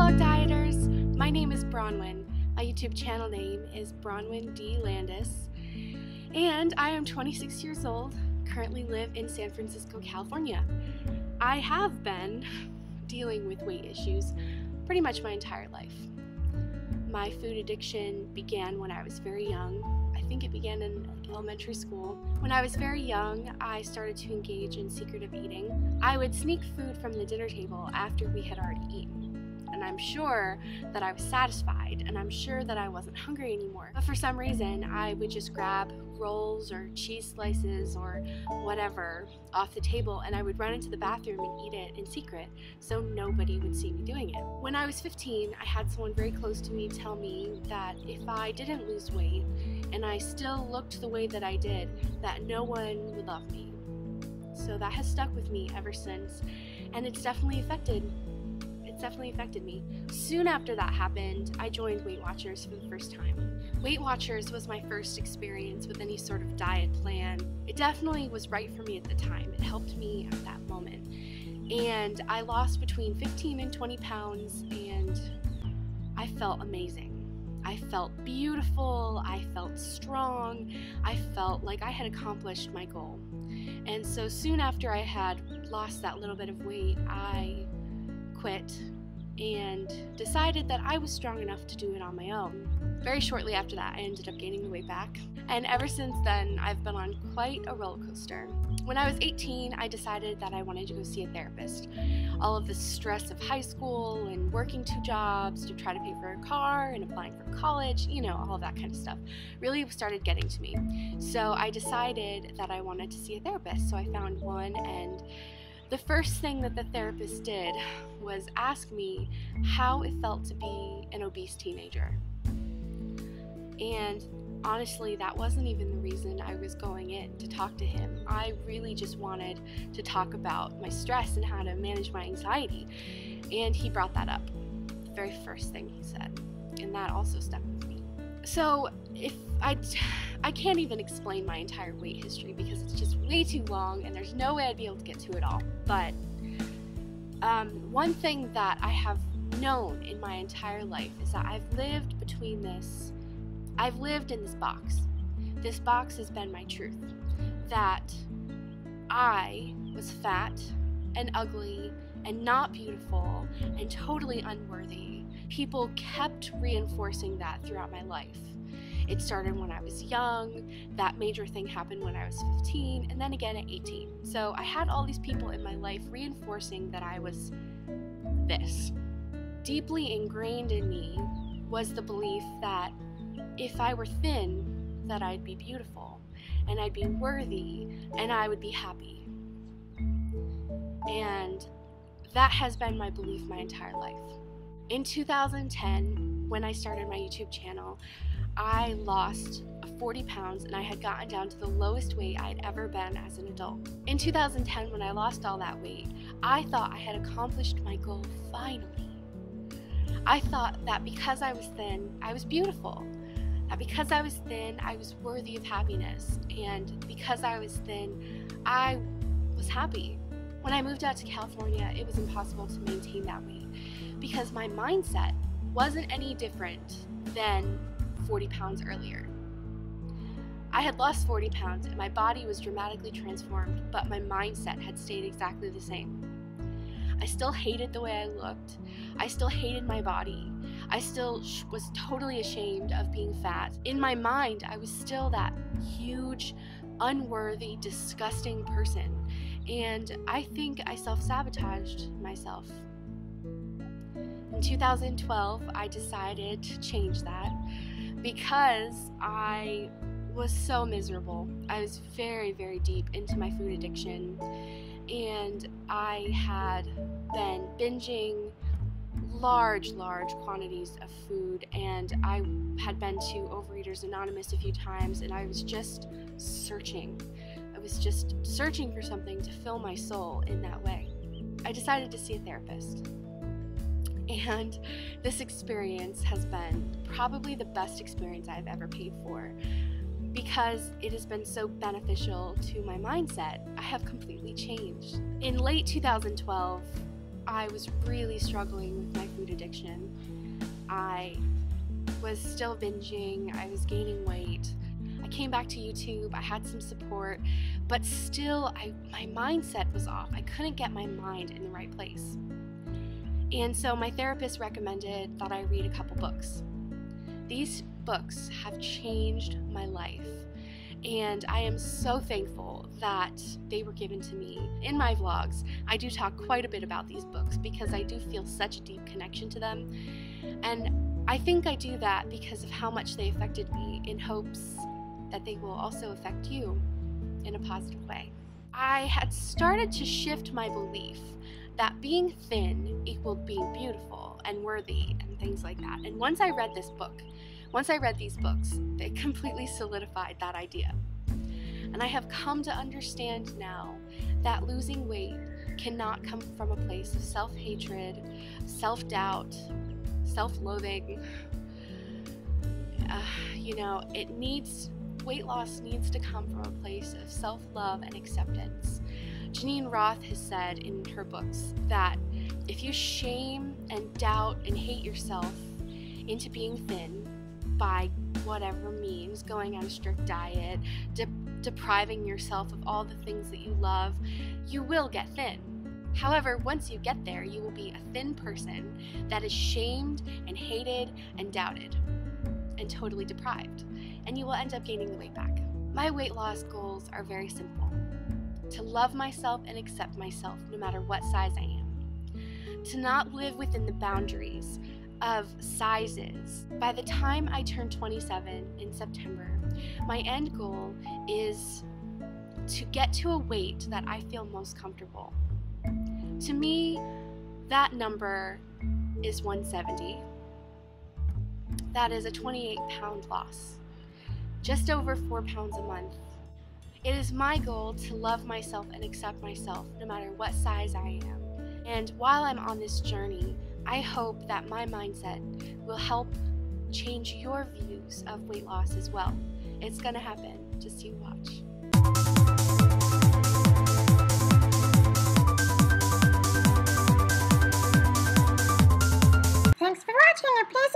TheVlogDieters! My name is Bronwyn. My YouTube channel name is bronwyndeelandis, and I am 26 years old, currently live in San Francisco, California. I have been dealing with weight issues pretty much my entire life. My food addiction began when I was very young. I think it began in elementary school. When I was very young, I started to engage in secretive eating. I would sneak food from the dinner table after we had already eaten. And I'm sure that I was satisfied, and I'm sure that I wasn't hungry anymore. But for some reason, I would just grab rolls or cheese slices or whatever off the table, and I would run into the bathroom and eat it in secret so nobody would see me doing it. When I was 15, I had someone very close to me tell me that if I didn't lose weight and I still looked the way that I did, that no one would love me. So that has stuck with me ever since, and it's definitely affected me. Soon after that happened, I joined Weight Watchers for the first time. Weight Watchers was my first experience with any sort of diet plan. It definitely was right for me at the time. It helped me at that moment. And I lost between 15 and 20 pounds, and I felt amazing. I felt beautiful, I felt strong, I felt like I had accomplished my goal. And so soon after I had lost that little bit of weight, I quit and decided that I was strong enough to do it on my own. Very shortly after that, I ended up gaining the weight back, and ever since then I've been on quite a roller coaster. When I was 18, I decided that I wanted to go see a therapist. All of the stress of high school and working 2 jobs to try to pay for a car and applying for college, you know, all of that kind of stuff really started getting to me. So I decided that I wanted to see a therapist, so I found one, and the first thing that the therapist did was ask me how it felt to be an obese teenager. And honestly, that wasn't even the reason I was going in to talk to him. I really just wanted to talk about my stress and how to manage my anxiety. And he brought that up, the very first thing he said. And that also stuck with me. So if I can't even explain my entire weight history because it's just way too long and there's no way I'd be able to get to it all. But one thing that I have known in my entire life is that I've lived in this box. This box has been my truth. That I was fat and ugly and not beautiful and totally unworthy. People kept reinforcing that throughout my life. It started when I was young, that major thing happened when I was 15, and then again at 18. So I had all these people in my life reinforcing that I was this. Deeply ingrained in me was the belief that if I were thin, that I'd be beautiful, and I'd be worthy, and I would be happy. And that has been my belief my entire life. In 2010, when I started my YouTube channel, I lost 40 pounds and I had gotten down to the lowest weight I'd ever been as an adult. In 2010, when I lost all that weight, I thought I had accomplished my goal finally. I thought that because I was thin, I was beautiful. That because I was thin, I was worthy of happiness. And because I was thin, I was happy. When I moved out to California, it was impossible to maintain that weight because my mindset wasn't any different than 40 pounds earlier. I had lost 40 pounds and my body was dramatically transformed, but my mindset had stayed exactly the same. I still hated the way I looked. I still hated my body. I still was totally ashamed of being fat. In my mind, I was still that huge, unworthy, disgusting person. And I think I self-sabotaged myself. In 2012, I decided to change that because I was so miserable. I was very, very deep into my food addiction, and I had been binging large quantities of food, and I had been to Overeaters Anonymous a few times, and I was just searching. I was just searching for something to fill my soul in that way. I decided to see a therapist. And this experience has been probably the best experience I've ever paid for because it has been so beneficial to my mindset. I have completely changed. In late 2012, I was really struggling with my food addiction. I was still binging, I was gaining weight. I came back to YouTube, I had some support, but still my mindset was off. I couldn't get my mind in the right place. And so my therapist recommended that I read a couple books. These books have changed my life, and I am so thankful that they were given to me. In my vlogs, I do talk quite a bit about these books because I do feel such a deep connection to them, and I think I do that because of how much they affected me, in hopes that they will also affect you in a positive way. I had started to shift my belief that being thin equaled being beautiful and worthy and things like that. And once I read these books, they completely solidified that idea. And I have come to understand now that losing weight cannot come from a place of self-hatred, self-doubt, self-loathing. Weight loss needs to come from a place of self-love and acceptance. Janine Roth has said in her books that if you shame and doubt and hate yourself into being thin by whatever means, going on a strict diet, depriving yourself of all the things that you love, you will get thin. However, once you get there, you will be a thin person that is shamed and hated and doubted and totally deprived, and you will end up gaining the weight back. My weight loss goals are very simple. To love myself and accept myself no matter what size I am. To not live within the boundaries of sizes. By the time I turn 27 in September, my end goal is to get to a weight that I feel most comfortable. To me, that number is 170. That is a 28-pound loss. Just over 4 pounds a month. It is my goal to love myself and accept myself no matter what size I am. And while I'm on this journey, I hope that my mindset will help change your views of weight loss as well. It's gonna happen, just you watch. Thanks for watching, and please